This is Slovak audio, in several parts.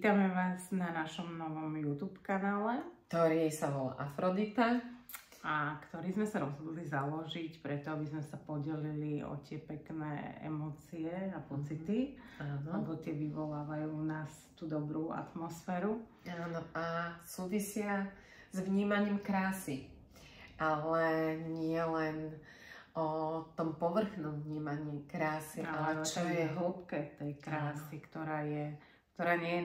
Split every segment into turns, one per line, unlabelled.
Vítame vás na našom novom YouTube kanále,
ktorý sa volá Afrodita
a ktorý sme sa rozhodli založiť preto, aby sme sa podelili o tie pekné emócie a pocity, lebo tie vyvolávajú u nás tú dobrú atmosféru.
Áno, a súvisia s vnímaním krásy, ale nie len o tom povrchnom vnímaní krásy, ale čo je hĺbke tej krásy, ktorá nie je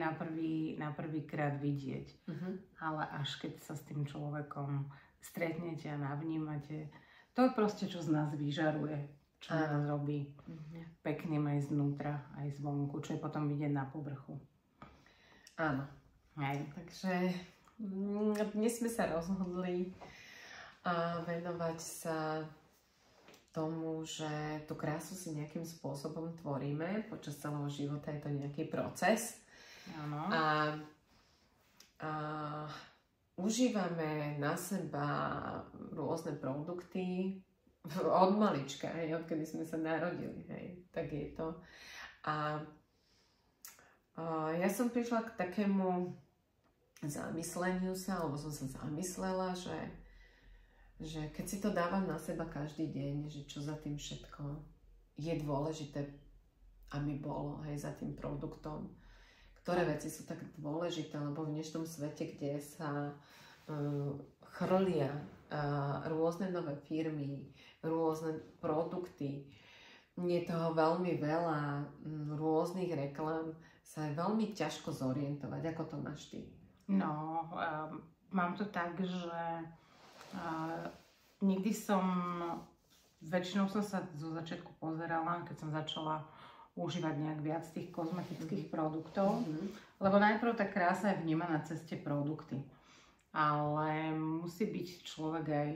na prvýkrát vidieť. Ale až keď sa s tým človekom stretnete a navnímate, to je proste, čo z nás vyžaruje, čo nás robí pekným aj znútra, aj zvonku, čo je potom vidieť na povrchu. Áno.
Hej.
Takže dnes sme sa rozhodli venovať sa tomu, že tú krásu si nejakým spôsobom tvoríme. Počas celého života je to nejaký proces.
Áno.
A užívame na seba rôzne produkty od malička, hej, odkedy sme sa narodili, hej, tak je to. A ja som prišla k takému zamysleniu sa, alebo som sa zamyslela, že keď si to dávam na seba každý deň, že čo za tým všetko je dôležité, aby bolo, hej, za tým produktom. Ktoré veci sú tak dôležité, lebo v dnešnom svete, kde sa chrlia rôzne nové firmy, rôzne produkty, je toho veľmi veľa, rôznych reklám, sa je veľmi ťažko zorientovať. Ako to máš ty?
No, mám to tak, že väčšinou som sa zo začiatku pozerala, keď som začala užívať nejak viac tých kozmetických produktov, lebo najprv tá krása je vnímaná cez tie produkty, ale musí byť človek aj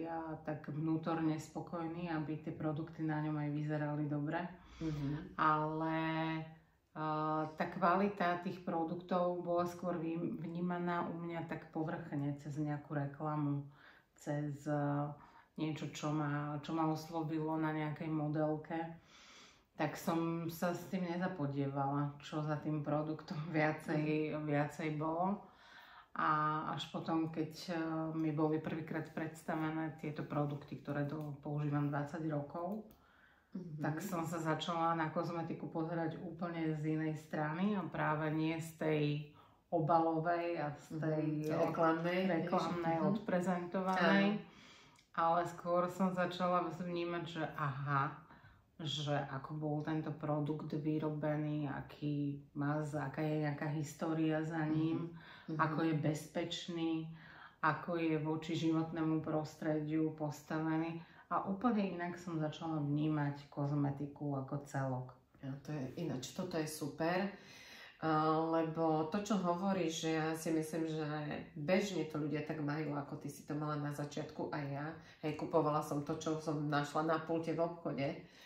tak vnútorne spokojný, aby tie produkty na ňom aj vyzerali dobre, ale tá kvalita tých produktov bola skôr vnímaná u mňa tak povrchne, cez nejakú reklamu, cez niečo, čo ma oslovilo na nejakej modelke, tak som sa s tým nezapodievala, čo za tým produktom viacej bolo. A až potom, keď mi boli prvýkrát predstavené tieto produkty, ktoré používam 20 rokov, tak som sa začala na kozmetiku pozerať úplne z inej strany a práve nie z tej obalovej a z tej reklamnej odprezentovanej, ale skôr som začala vnímať, že ako bol tento produkt vyrobený, aká je nejaká história za ním, ako je bezpečný, ako je voči životnému prostrediu postavený. A úplne inak som začala vnímať kozmetiku ako celok.
Ja, ináč, toto je super, lebo to, čo hovoríš, že ja si myslím, že bežne to ľudia tak majú, ako ty si to mala na začiatku aj ja. Hej, kupovala som to, čo som našla na pulte v obchode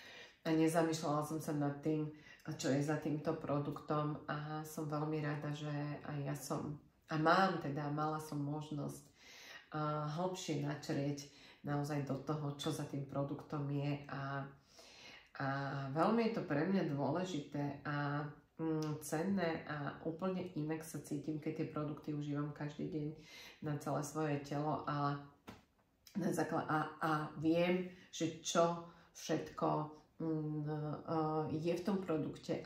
a nezamýšľala som sa nad tým, čo je za týmto produktom, a som veľmi rada, že aj ja som, mala som možnosť hlbšie načrieť naozaj do toho, čo za tým produktom je, a veľmi je to pre mňa dôležité a cenné a úplne inak sa cítim, keď tie produkty užívam každý deň na celé svoje telo a viem, že čo všetko je v tom produkte,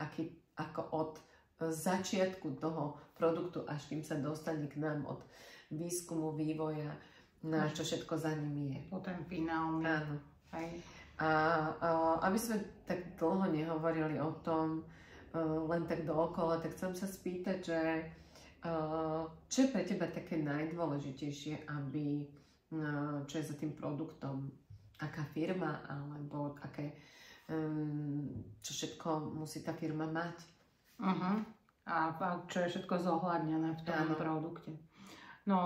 ako od začiatku toho produktu, až kým sa dostane k nám, od výskumu, vývoja, na čo všetko za ním je.
Po ten finálny.
Áno. A aby sme tak dlho nehovorili o tom, len tak dookola, tak chcem sa spýtať, že čo je pre teba také najdôležitejšie, čo je za tým produktom, aká firma, alebo čo všetko musí tá firma mať.
A čo je všetko zohľadnené v tom produkte. No,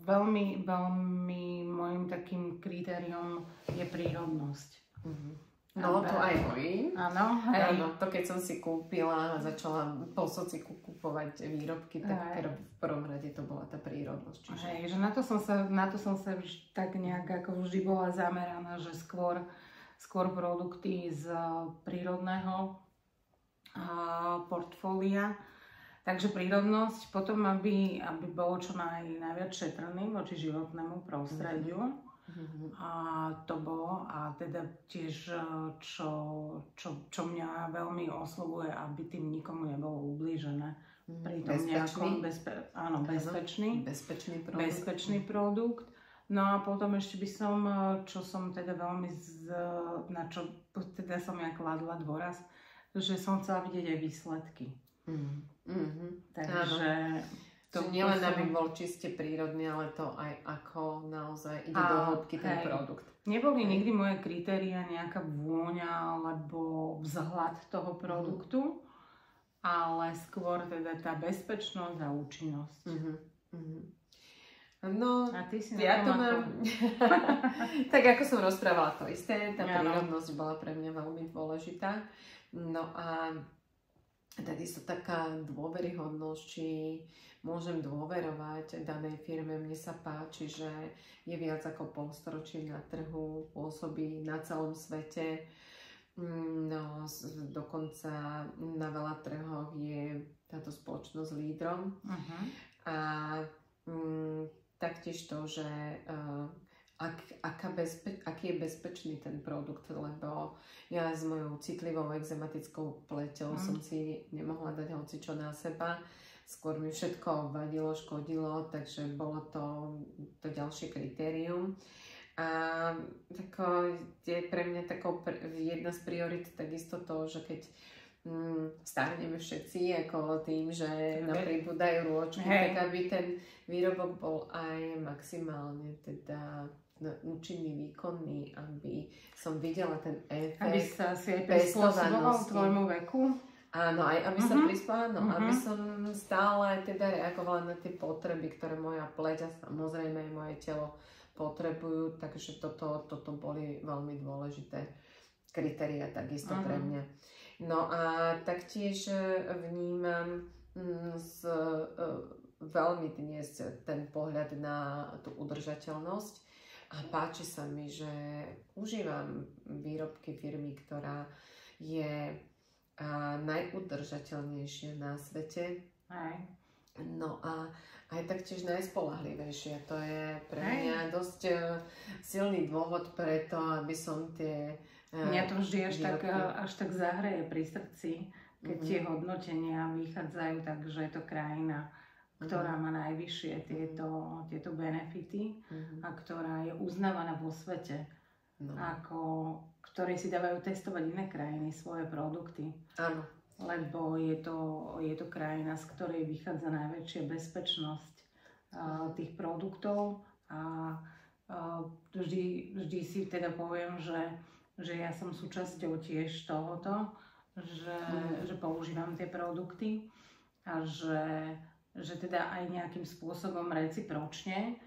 veľmi môjim takým kritériom je prírodnosť.
No, to aj hojí.
Áno.
Áno, to keď som si kúpila a začala po sociku kúpovať výrobky, tak v prvom rade to bola tá prírodnosť.
Hej, že na to som sa tak nejak ako vždy bola zameraná, že skôr produkty z prírodného portfólia. Takže prírodnosť, potom aby bolo čo najviac šetrný voči životnému prostrediu. A to bolo, a teda tiež, čo mňa veľmi oslovuje, aby tým nikomu nebolo ublížené. Pri tom nejakom bezpečný produkt. No a potom ešte by som, čo som teda veľmi, na čo teda som ja kladla dôraz, že som chcela vidieť aj výsledky. Takže
to nielen aby bol čiste prírodný, ale to aj ako naozaj ide do hĺbky ten produkt.
Neboli nikdy moje kritéria nejaká vôňa alebo vzhľad toho produktu, ale skôr teda tá bezpečnosť a účinnosť.
No,
a ty si
ja to mám tak ako som rozprávala to isté, tá prírodnosť bola pre mňa veľmi dôležitá. No a takisto taká dôveryhodnosť, či môžem dôverovať danej firme. Mne sa páči, že je viac ako polstoročí na trhu, pôsobí na celom svete. No, dokonca na veľa trhoch je táto spoločnosť lídrom. A taktiež to, že aký je bezpečný ten produkt, lebo ja s mojou citlivou exematickou pleťou som si nemohla dať hocičo na seba. Skôr mi všetko vadilo, škodilo, takže bolo to ďalšie kritérium. A je pre mňa jedna z priorit takisto to, že keď starneme všetci ako tým, že nám pribúdajú rôčky, tak aby ten výrobok bol aj maximálne teda účinný, výkonný, aby som videla ten efekt.
Aby sa si aj prispôsoboval tvojmu veku.
Áno, aj aby som aby som stále teda reagovala na tie potreby, ktoré moja pleť a samozrejme aj moje telo potrebujú, takže toto boli veľmi dôležité kritériá takisto pre mňa. No a taktiež vnímam veľmi dnes ten pohľad na tú udržateľnosť a páči sa mi, že užívam výrobky firmy, ktorá je najudržateľnejšia na svete. No a aj taktiež najspoľahlivejšia. To je pre mňa dosť silný dôvod pre to, aby som tie
mňa to vždy až tak zahreje pri srdci, keď tie hodnotenia vychádzajú tak, že je to krajina, ktorá má najvyššie tieto benefity a ktorá je uznávaná vo svete, ktoré si dávajú testovať iné krajiny, svoje produkty.
Áno.
Lebo je to krajina, z ktorej vychádza najväčšia bezpečnosť tých produktov a vždy si teda poviem, že ja som súčasťou tiež tohoto, že používam tie produkty a že teda aj nejakým spôsobom recipročne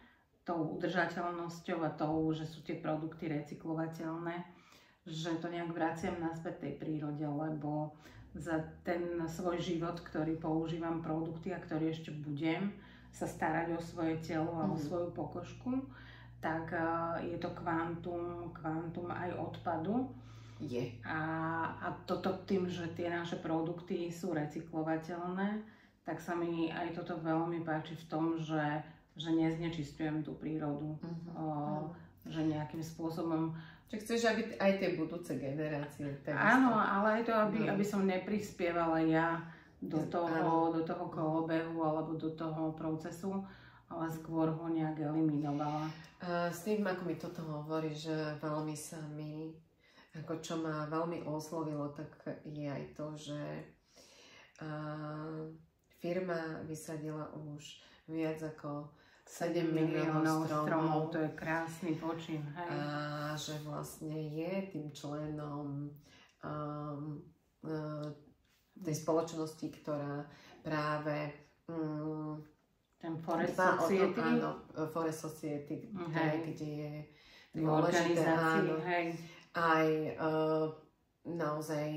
tou udržateľnosťou a tou, že sú tie produkty recyklovateľné, že to nejak vraciam naspäť tej prírode, lebo za ten svoj život, ktorý používam produkty a ktorý ešte budem sa starať o svoje telo a o svoju pokožku, tak je to kvantum aj odpadu. A toto tým, že tie naše produkty sú recyklovateľné, tak sa mi aj toto veľmi páči v tom, že neznečistujem tú prírodu. Že nejakým spôsobom...
Čiže chceš, aby aj tie budúce generácie...
Áno, ale aj to, aby som neprispievala ja do toho kolobehu alebo do toho procesu, ale skôr ho nejak eliminovala.
S tým, ako mi toto hovorí, že veľmi sa mi, ako čo ma veľmi oslovilo, tak je aj to, že firma vysadila už viac ako 7 miliónov stromov.
To je krásny počin. Hej.
A že vlastne je tým členom tej spoločnosti, ktorá práve
ten Forest Society.
Áno, Forest Society, kde je dôležité aj naozaj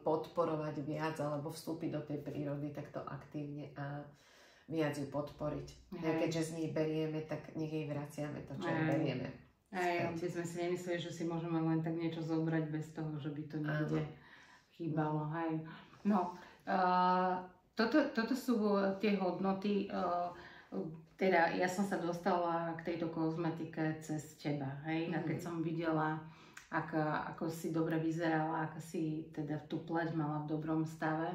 podporovať viac alebo vstúpiť do tej prírody takto aktívne a viac ju podporiť. Keďže z nej berieme, tak nech jej vraciame to, čo berieme.
Aby sme si nemysleli, že si môžeme len tak niečo zobrať bez toho, že by to niekde chýbalo. No, toto sú tie hodnoty, teda ja som sa dostala k tejto kozmetike cez teba, hej, a keď som videla, ako si dobre vyzerala, ako si teda tú pleť mala v dobrom stave.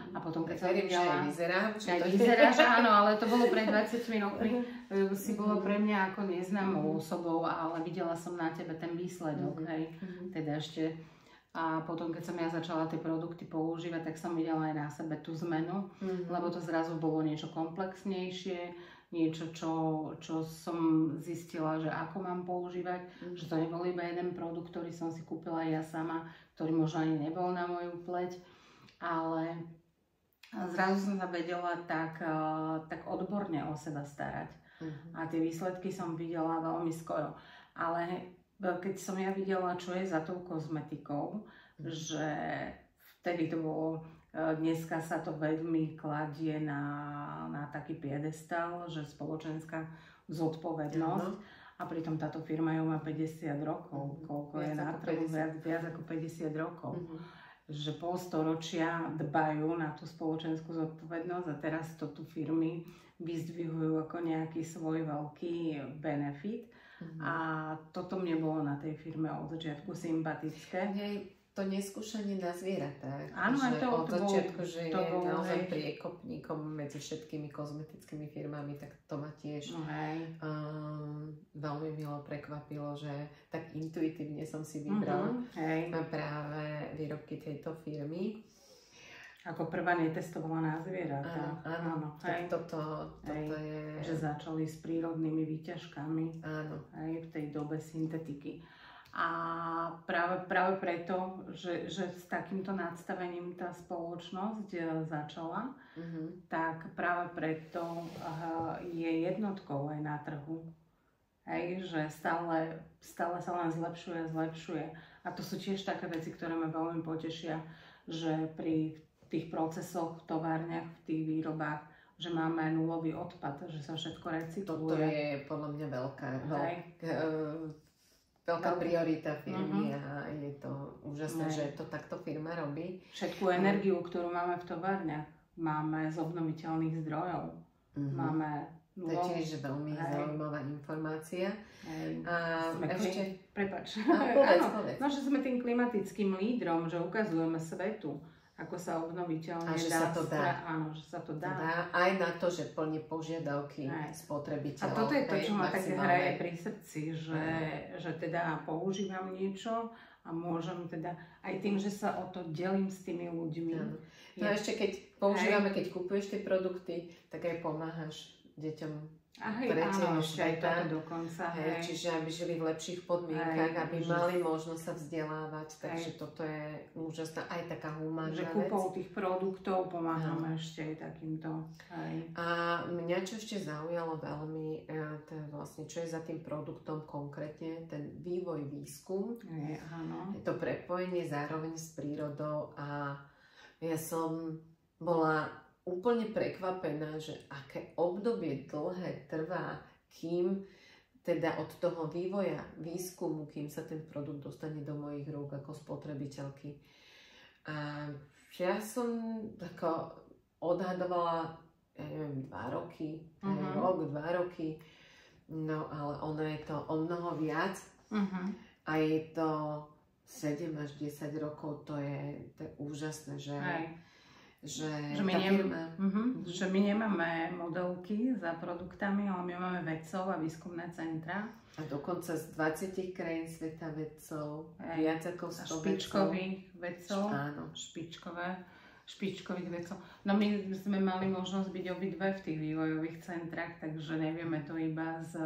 A potom keď som videla... Vyzeráš, áno, ale to bolo pred 20 rokmi. Si bolo pre mňa ako neznámou osobou, ale videla som na tebe ten výsledok, hej. Teda ešte... A potom, keď som ja začala tie produkty používať, tak som videla aj na sebe tú zmenu, lebo to zrazu bolo niečo komplexnejšie, niečo, čo som zistila, že ako mám používať, že to nebol iba jeden produkt, ktorý som si kúpila ja sama, ktorý možno ani nebol na moju pleť, ale zrazu som sa vedela tak odborne o seba starať. A tie výsledky som videla veľmi skoro. Ale keď som ja videla, čo je za tou kozmetikou, že vtedy to bolo... Dneska sa to veľmi kladie na taký piedestal, že spoločenská zodpovednosť a pritom táto firma ju má 50 rokov, koľko je na trhu, viac ako 50 rokov. Že polstoročia dbajú na tú spoločenskú zodpovednosť a teraz to tu firmy vyzdvihujú ako nejaký svoj veľký benefit. A toto mne bolo na tej firme od začiatku sympatické.
To neskúšanie na zvieratách.
Áno,
že
to
od začiatku, že je naozaj
hej.
priekopníkom medzi všetkými kozmetickými firmami, tak to ma tiež veľmi milo prekvapilo, že tak intuitívne som si vybrala práve výrobky tejto firmy.
Ako prvá netestovala na zvieratá.
Áno. Tak toto je...
Že začali s prírodnými výťažkami aj v tej dobe syntetiky. A práve preto, že s takýmto nadstavením tá spoločnosť začala, tak práve preto je jednotkou aj na trhu. Hej, že stále sa len zlepšuje. A to sú tiež také veci, ktoré ma veľmi potešia, že pri tých procesoch v továrniach, v tých výrobách, že máme nulový odpad, že sa všetko recykluje.
Toto je podľa mňa veľká priorita firmy a je to úžasné, že to takto firma robí.
Všetku energiu, ktorú máme v továrniach, máme z obnoviteľných zdrojov. Máme
to je tiež veľmi zaujímavá informácia.
Prepáč.
Povedz.
No, že sme tým klimatickým lídrom, že ukazujeme svetu, ako sa obnoviteľne
že sa to dá.
Áno, že sa to dá.
Aj na to, že plní požiadavky spotrebiteľov.
A toto je to, čo ma také hraje pri srdci, že teda používam niečo a môžem teda aj tým, že sa o to delím s tými ľuďmi.
No a ešte keď používame, keď kupuješ tie produkty, tak aj pomáhaš deťom.
Áno, ešte aj toto dokonca.
Čiže aby žili v lepších podmienkach, aby mali možnosť sa vzdelávať. Takže toto je úžasná aj taká humánna vec.
Že kúpou tých produktov pomáhame ešte aj takýmto.
A mňa čo ešte zaujalo veľmi, to je vlastne, čo je za tým produktom konkrétne, ten vývoj, výskum. Je to prepojenie zároveň s prírodou a ja som bola úplne prekvapená, že aké obdobie dlhé trvá, kým teda od toho vývoja, výskumu, kým sa ten produkt dostane do mojich rúk ako spotrebiteľky. A ja som tako odhadovala, ja neviem, 2 roky, rok, 2 roky, no ale ono je to o mnoho viac a je to 7 až 10 rokov, to je úžasné, že my nemáme modelky za produktami, ale my máme vedcov a výskumné centra. A dokonca z 20 krajín sveta vedcov, viac ako 100
špičkových vedcov.
Áno.
Špičkových vedcov. No my sme mali možnosť byť obidve v tých vývojových centrách, takže nevieme to iba z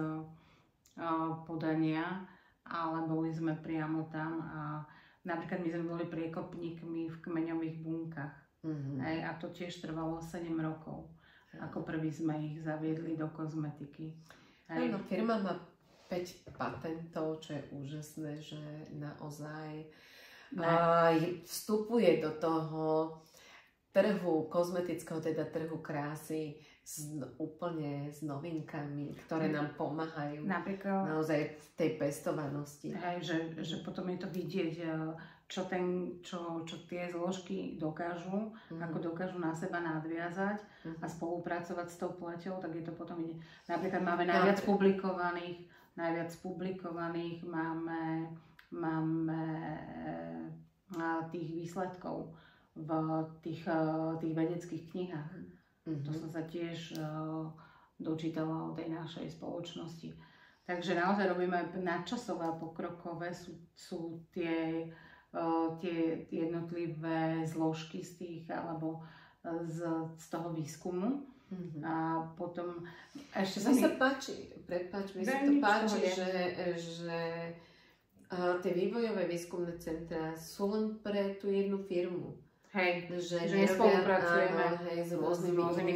podania, ale boli sme priamo tam a napríklad my sme boli priekopníkmi v kmeňových bunkách. A to tiež trvalo 7 rokov. Ako prvý sme ich zaviedli do kozmetiky.
Áno, firma má 5 patentov, čo je úžasné, že naozaj vstupuje do toho trhu kozmetického, teda trhu krásy úplne s novinkami, ktoré nám pomáhajú
napríklad
naozaj v tej pestovanosti.
Hej, že potom je to vidieť, čo tie zložky dokážu, ako dokážu na seba nadviazať a spolupracovať s tou pleťou, tak je to potom vidieť. Napríklad máme najviac publikovaných máme tých výsledkov v tých vedeckých knihách. To som sa tiež dočítala o tej našej spoločnosti. Takže naozaj robíme nadčasové a pokrokové sú tie jednotlivé zložky z tých, alebo z toho výskumu. A potom ešte
mi sa páči, že tie vývojové výskumné centra sú len pre tú jednu firmu.
Hej,
že
spolupracujeme
s rôznymi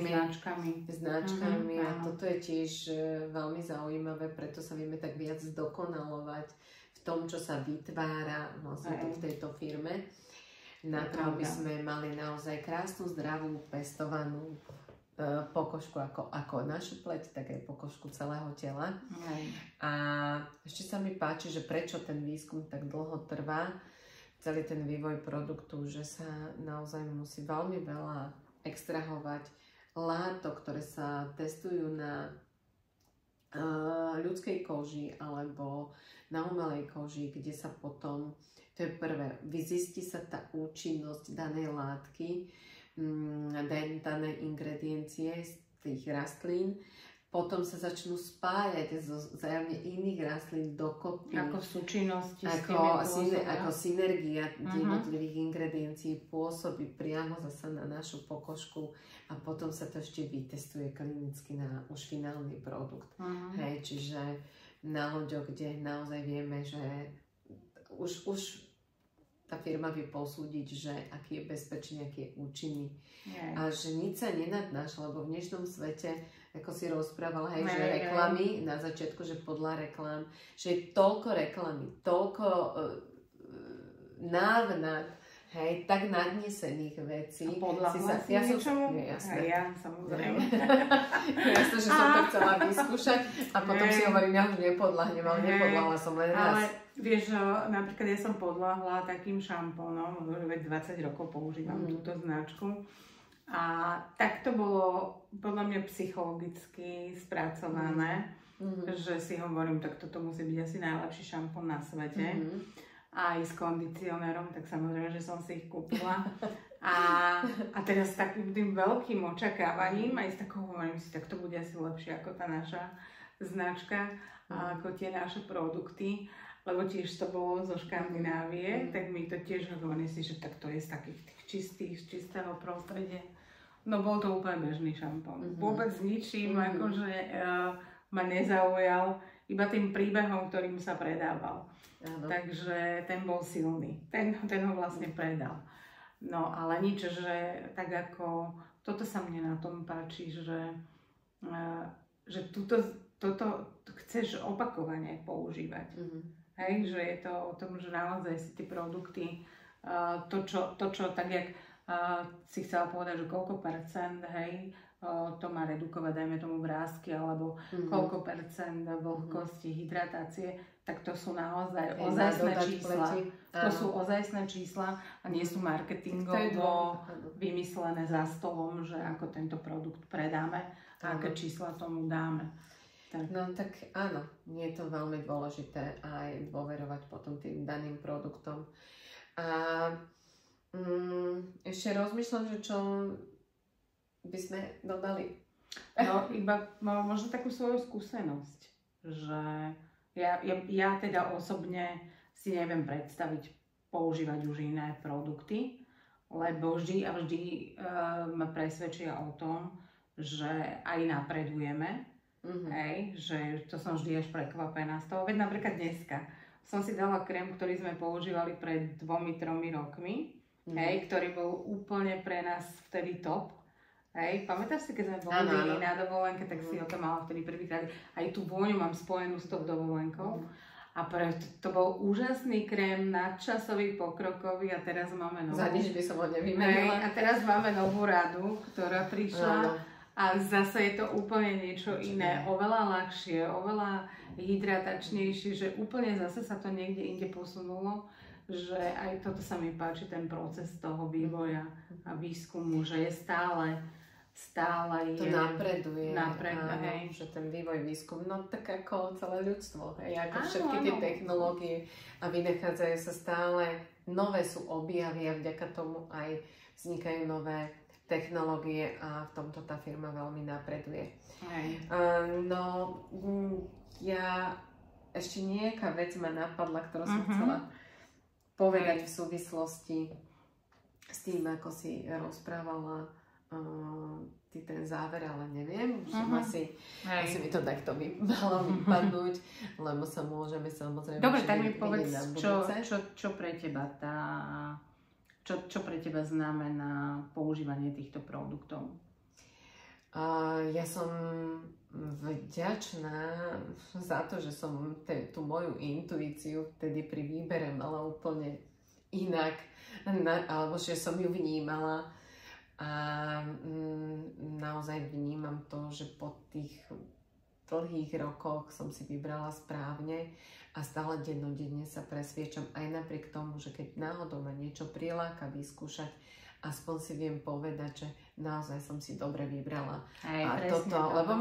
značkami
a toto je tiež veľmi zaujímavé, preto sa vieme tak viac zdokonalovať v tom, čo sa vytvára vlastne v tejto firme. Na to, aby sme mali naozaj krásnu, zdravú, pestovanú pokožku ako našu pleť, tak aj pokožku celého tela. A ešte sa mi páči, že prečo ten výskum tak dlho trvá, celý ten vývoj produktu, že sa naozaj musí veľmi veľa extrahovať látok, ktoré sa testujú na ľudskej koži alebo na umelej koži, kde sa potom, to je prvé, vyzistí sa tá účinnosť danej látky, danej ingrediencie z tých rastlín, potom sa začnú spájať zo vzájomne iných rastlín dokopy.
Ako v súčinnosti
ako synergia jednotlivých ingrediencií pôsobí priamo zasa na našu pokožku a potom sa to ešte vytestuje klinicky na už finálny produkt. Hej, čiže na ľuďoch, kde naozaj vieme, že už tá firma vie posúdiť, že aký je bezpečný, aký je účinný. A že nič sa nenadnáša, lebo v dnešnom svete, ako si rozprávala, hej, že reklamy, na začiatku, že podľa reklám, že je toľko reklamy, toľko návnad, hej, tak nadnesených vecí.
A podľa niečomu? Ja, samozrejme.
Jasne, že som to chcela vyskúšať a potom si hovorím, ja už nepodľahnem, ale nepodľahla som len raz.
Ale vieš, napríklad ja som podľahla takým šampónom, veď 20 rokov používam túto značku. A tak to bolo podľa mňa psychologicky spracované, že si hovorím, tak toto musí byť asi najlepší šampón na svete. Aj s kondicionérom, tak samozrejme, že som si ich kúpila. A teraz s takým tým veľkým očakávaním, aj s takou hovorím si, tak to bude asi lepšie ako tá naša značka, a ako tie naše produkty. Lebo tiež to bolo zo Škandinávie, tak mi to tiež hovorí si, že tak to je z takých tých čistých, z čistého prostredia. No bol to úplne bežný šampón. Vôbec ničím, akože ma nezaujal, iba tým príbehom, ktorým sa predával. Takže ten bol silný. Ten ho vlastne predal. No ale nič, že tak ako, toto sa mne na tom páči, že toto chceš opakovane používať. Hej, že je to o tom, že naozaj si tie produkty, to čo tak jak si chcela povedať, že koľko percent, hej, to má redukovať, dajme tomu vrásky, alebo koľko percent vlhkosti, hydratácie, tak to sú naozaj ozajstné čísla. To sú ozajstné čísla a nie sú marketingovo vymyslené za stolom, že ako tento produkt predáme a aké čísla tomu dáme.
Tak. No tak áno, je to veľmi dôležité aj dôverovať potom tým daným produktom. A ešte rozmýšľam, že čo by sme dodali.
No iba možno takú svoju skúsenosť, že ja teda osobne si neviem predstaviť používať už iné produkty, lebo vždy ma presvedčia o tom, že aj napredujeme. Hej, že to som vždy až prekvapená z toho. Veď napríklad dneska som si dala krém, ktorý sme používali pred 2-3 rokmi, hej, ktorý bol úplne pre nás vtedy top. Hej, pamätáš si, keď sme boli na dovolenke, tak si o tom mala vtedy prvýkrát. Aj tú vôňu mám spojenú s tou dovolenkou. A to bol úžasný krém, nadčasový, pokrokový a teraz máme novú.
Za nič by som ho nevymenila.
A teraz máme novú radu, ktorá prišla. A zase je to úplne niečo iné, oveľa ľahšie, oveľa hydratačnejšie, že úplne zase sa to niekde inde posunulo, že aj toto sa mi páči, ten proces toho vývoja a výskumu, že je stále
to
je...
napreduje,
hej.
Že ten vývoj, výskum, no tak ako celé ľudstvo, hej, ako všetky tie technológie a vynachádzajú sa stále, nové sú objavy a vďaka tomu aj vznikajú nové technológie a v tomto tá firma veľmi napreduje. No, ja ešte nejaká vec ma napadla, ktorú som chcela povedať v súvislosti s tým, ako si rozprávala ty ten záver, ale neviem, že asi mi to takto malo vypadnúť, lebo sa môžeme samozrejme...
Dobre, tak mi povedz, čo pre teba čo pre teba znamená používanie týchto produktov?
Ja som vďačná za to, že som tú moju intuíciu vtedy pri výbere mala úplne inak, alebo že som ju vnímala. A naozaj vnímam to, že po tých dlhých rokoch som si vybrala správne a stále dennodenne sa presviečam aj napriek tomu, že keď náhodou ma niečo priláka vyskúšať, aspoň si viem povedať, že naozaj som si dobre vybrala. A toto, lebo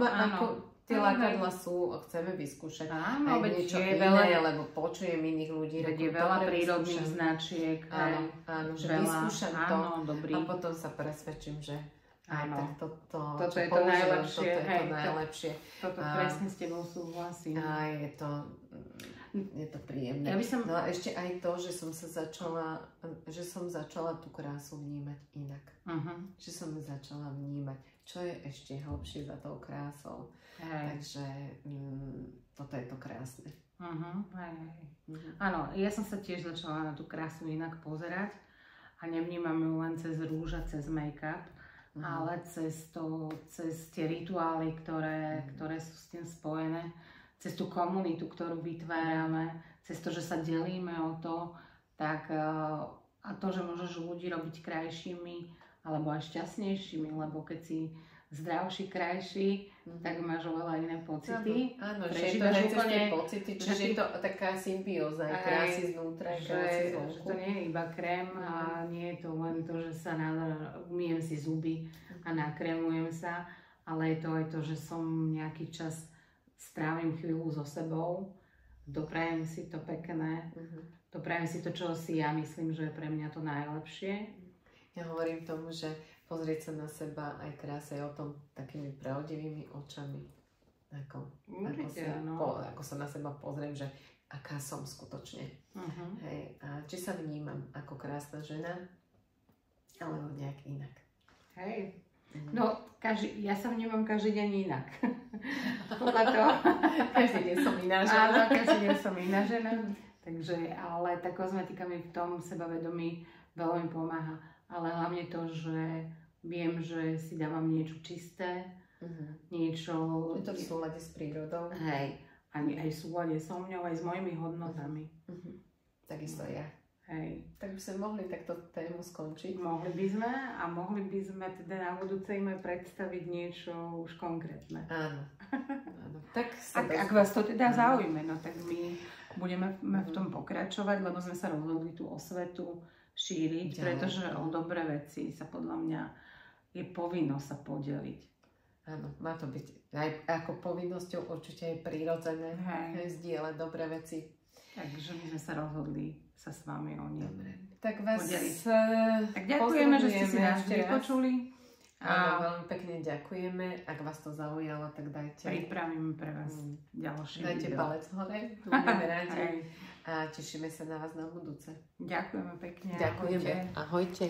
tie lákadlá sú, chceme vyskúšať aj niečo iné, lebo počujem iných ľudí.
Je veľa prírodných značiek.
Áno, že vyskúšam to a potom sa presvedčím, že tak toto
je to najlepšie.
Toto je to najlepšie.
Toto presne s tebou súhlasím.
A je to príjemné. No a ešte aj to, že som začala tú krásu vnímať inak. Že som začala vnímať, čo je ešte hlbšie za tou krásou. Takže toto je to krásne.
Áno, ja som sa tiež začala na tú krásu inak pozerať a nevnímam ju len cez rúž a cez make-up, ale cez tie rituály, ktoré sú s tým spojené, cez tú komunitu, ktorú vytvárame, cez to, že sa delíme o to, tak a to, že môžeš ľudí robiť krajšími alebo aj šťastnejšími, lebo keď si zdravší, krajší, tak máš oveľa iné pocity.
Áno, že je to úplne pocity, čiže je to taká symbióza, aj krásy znútra, aj krásy zvonku.
Že to nie je iba krém a nie je to len to, že sa umyjem si zuby a nakrémujem sa, ale je to aj to, že som nejaký čas strávim chvíľu so sebou, doprajem si to pekné, doprajem si to, čo si ja myslím, že je pre mňa to najlepšie.
Ja hovorím tomu, že pozrieť sa na seba aj krása je o tom takými pravdivými očami. Ako sa na seba pozriem, že aká som skutočne. Hej, a či sa vnímam ako krásna žena, alebo nejak inak.
Hej. No, ja sa vnímam každý deň inak. Podľa toho.
Každý deň som iná žena.
Áno, každý deň som iná žena. Takže, ale tá kozmetika mi v tom sebavedomí veľmi pomáha. Ale hlavne to, že viem, že si dávam niečo čisté, niečo...
Je to v súlade s prírodou.
Hej. Aj v súlade so mňou, aj s mojimi hodnotami.
Takisto ja.
Hej.
Tak by sme mohli takto tému skončiť.
Mohli by sme teda na budúce im predstaviť niečo už konkrétne.
Áno. Tak
ak vás to teda zaujme, no tak my budeme v tom pokračovať, lebo sme sa rozhodli tú osvetu šíriť, pretože o dobré veci sa podľa mňa je povinnosť sa podeliť.
Áno, má to byť aj ako povinnosťou určite aj prirodzené zdieľať dobré veci.
Takže my sme sa rozhodli sa s vami o ne.
Dobre. Tak vás
tak ďakujeme, že ste si nás vypočuli.
Áno, veľmi pekne ďakujeme. Ak vás to zaujalo, tak dajte.
Pripravíme pre vás ďalšie video.
Dajte palec hore, budeme rádi. A tešíme sa na vás na budúce.
Ďakujeme pekne.
Ďakujeme. Ahojte.